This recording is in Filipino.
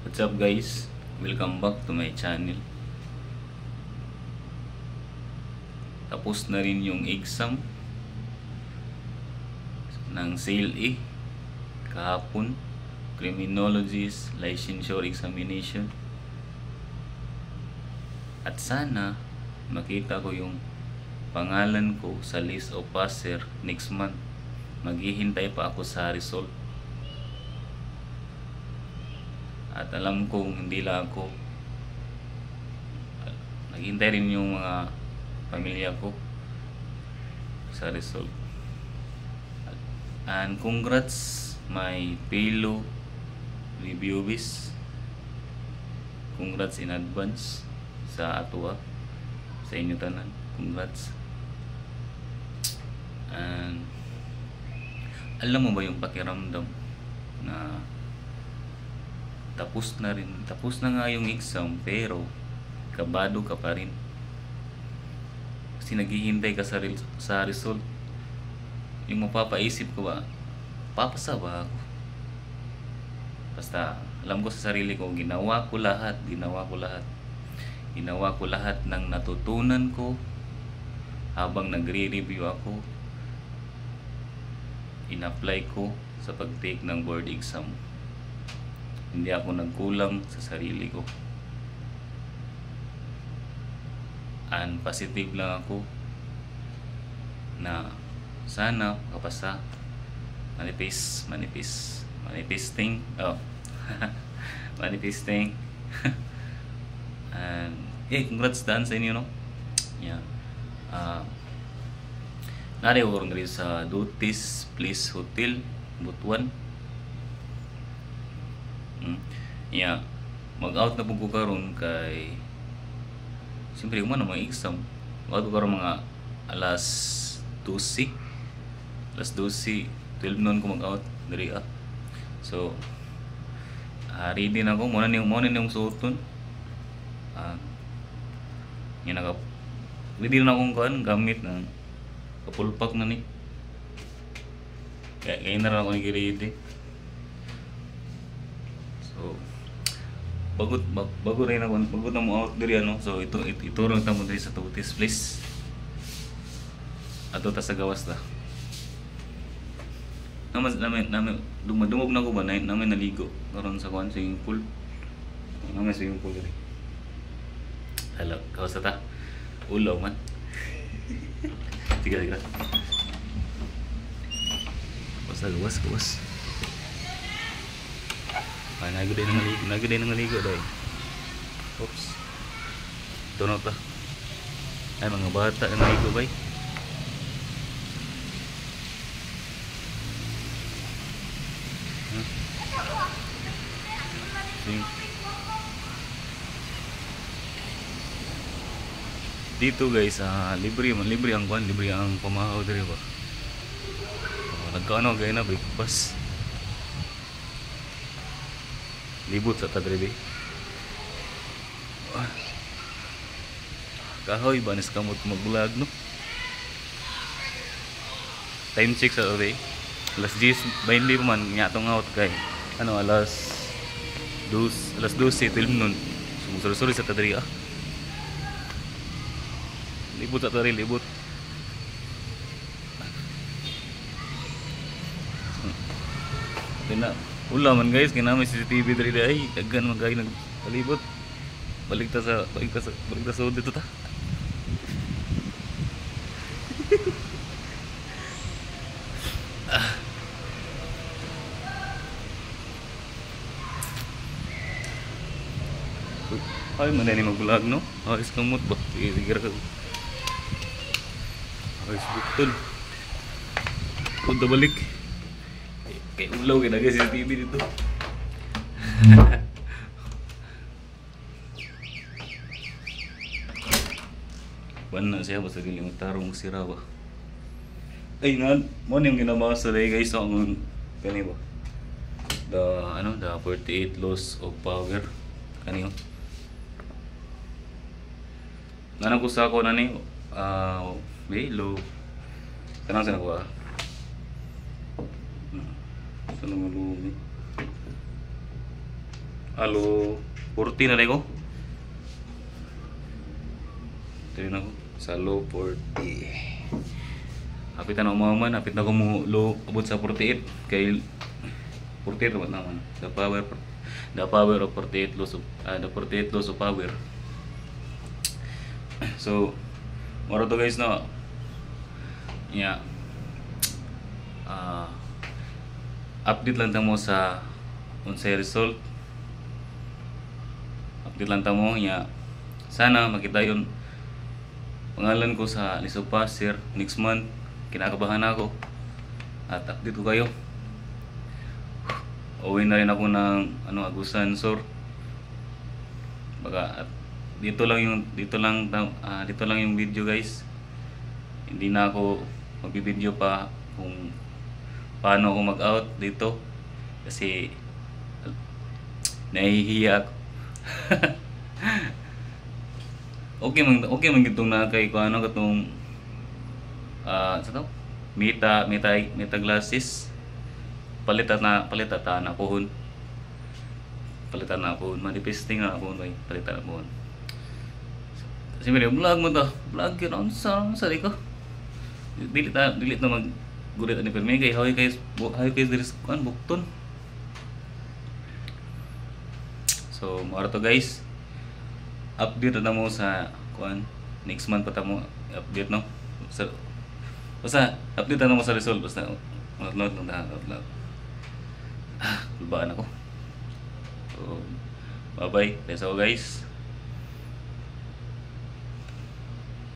What's up guys? Welcome back to my channel. Tapos na rin yung exam ng SAIL-E kahapon, Criminologist Licensure Examination. At sana makita ko yung pangalan ko sa list of passer next month. Maghihintay pa ako sa result. At alam kong hindi lang ako, naghintay rin yung mga pamilya ko sa result. And congrats my fellow reviewers. Congrats in advance sa atua, sa inyo tanan. Congrats. And alam mo ba yung pakiramdam na tapos na nga yung exam, pero kabado ka pa rin kasi naghihintay ka sa result. Yung mapapaisip ko ba, papasa ba ako? Basta alam ko sa sarili ko, ginawa ko lahat ng natutunan ko habang nagre-review ako. In-apply ko sa pag-take ng board exam. Hindi ako nagkulang sa sarili ko. And positive lang ako na sana makapasa. Manifesting. Manifesting. And congrats dan sa inyo, no? Yeah. Nari ko rin sa Duties Place Hotel, Butuan. Yeah, mag-out na po ko karon kay siyempre umano mga exam. Mag-out ko karon mga alas 12, 12 noon ko mag-out diri ah. So ready na ako, muna yung suoton. Yan naka ready na akong kuan gamit na kapulpak na ni. Kaya na rin ako nag-ready. So bago rin ako, bago na mo out diri ano. So ito lang tamo diri sa Duties Place. Ato ta sa gawas ta. Namin dumugog na ko ba namin naligo karon sa kuan swimming pool. Namin swimming pool diri. Hello, gawas ta. Ulaw man. Tiga. Gawas. Nagday ng maligo daw. Oops. Tunod pa. Ay mga bata na maligo bay. Dito guys, libre ang kuan, libre ang pamahaw diri ba. Nagkaano gaya na breakfast. Libot sa tadribe. Kahoy banis kamot magbulag no. Time check sa oray. Alas 10:20 man nya tong out kay. Alas 12 nun. Sumusuri sa tadri ah. Libot sa tadri, libot. Dina ula man guys, kinamay CCTV diri ay daghan man guys nagpalibot. Balik ta sa sud dito ta. Ay man ni magbulag no. Ay iskamot ba? Sige ka. Ay betul. Punta balik. Kayak ulaw kaya nagay CCTV dito. Ban na siya basta giling tarong sira ba. Ay nga mo yung ginawa sa guys ang kani ba. The 48 laws of power kani oh. Nanang ko sa ako na ni low. Tanang sa ko Sa nangulumi. Halo, 40 na rin ko. Ito na ko. Sa low 40. Hapit na umaman, hapit na ko mo low abot sa 48 kay 48 naman. The power of 48 loss of the 48 loss of power. So, moro to guys no. Yeah. Update lang tamo sa unsay result. Update lang tamo nya. Sana makita yun pangalan ko sa list of passer next month. Kinakabahan ako at update ko kayo. Uwi na rin ako ng Agusan Sur. Baka at dito lang yung video guys. Hindi na ako magbibideo pa kung paano ako mag-out dito kasi nahihiya ako. okay man gitong na kay ko katong sa to meta glasses palitan na pohon manifesting na pohon bay palitan na pohon kasi may vlog mo to vlog yun on sa ko dili na mag gulit ani permi kay hawi kay diris kuan bukton. So maro to guys, update na mo sa kuan next month pa ta mo update no. Basta update na mo sa result basta upload lang na upload. Lubaan ako. So bye bye. Let's go guys.